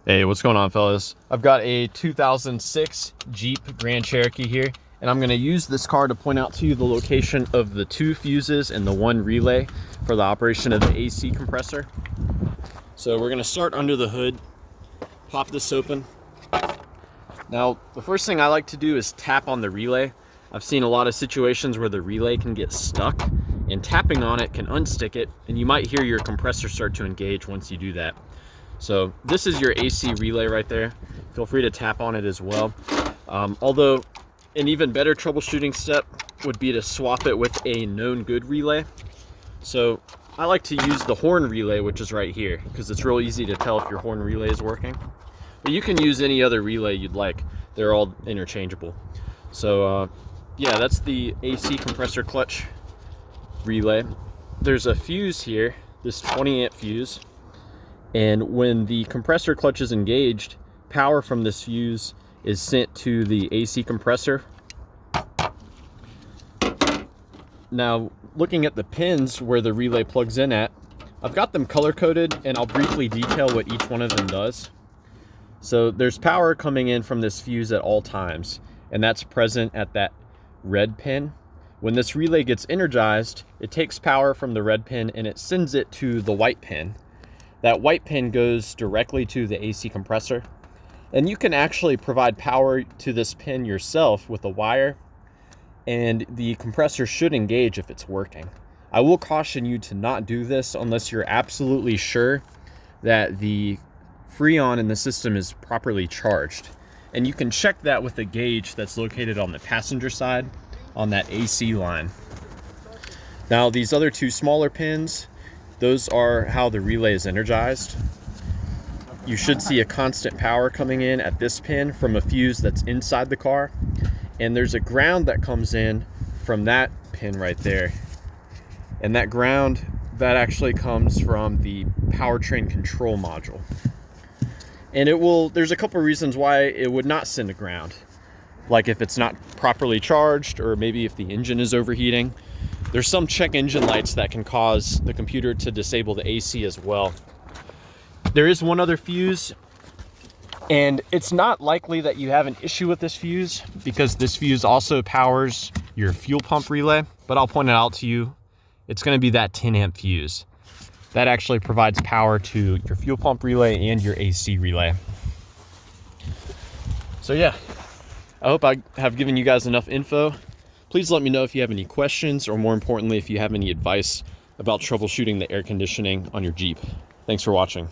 Hey, what's going on, fellas? I've got a 2006 Jeep Grand Cherokee here, and I'm gonna use this car to point out to you the location of the 2 fuses and the 1 relay for the operation of the AC compressor. So we're gonna start under the hood, pop this open. Now, the first thing I like to do is tap on the relay. I've seen a lot of situations where the relay can get stuck, and tapping on it can unstick it, and you might hear your compressor start to engage once you do that. So this is your AC relay right there. Feel free to tap on it as well. Although an even better troubleshooting step would be to swap it with a known good relay. So I like to use the horn relay, which is right here, because it's real easy to tell if your horn relay is working. But you can use any other relay you'd like. They're all interchangeable. So yeah, that's the AC compressor clutch relay. There's a fuse here, this 20-amp fuse. And when the compressor clutch is engaged, power from this fuse is sent to the AC compressor. Now, looking at the pins where the relay plugs in at, I've got them color-coded, and I'll briefly detail what each one of them does. So there's power coming in from this fuse at all times, and that's present at that red pin. When this relay gets energized, it takes power from the red pin and it sends it to the white pin. That white pin goes directly to the AC compressor, and you can actually provide power to this pin yourself with a wire, and the compressor should engage if it's working. I will caution you to not do this unless you're absolutely sure that the Freon in the system is properly charged. And you can check that with a gauge that's located on the passenger side on that AC line. Now, these other 2 smaller pins, those are how the relay is energized. You should see a constant power coming in at this pin from a fuse that's inside the car. And there's a ground that comes in from that pin right there. And that ground, that actually comes from the powertrain control module. And there's a couple reasons why it would not send a ground. Like if it's not properly charged, or maybe if the engine is overheating. There's some check engine lights that can cause the computer to disable the AC as well. There is one other fuse, and it's not likely that you have an issue with this fuse because this fuse also powers your fuel pump relay, but I'll point it out to you. It's going to be that 10-amp fuse. That actually provides power to your fuel pump relay and your AC relay. So yeah, I hope I have given you guys enough info. Please let me know if you have any questions, or more importantly, if you have any advice about troubleshooting the air conditioning on your Jeep. Thanks for watching.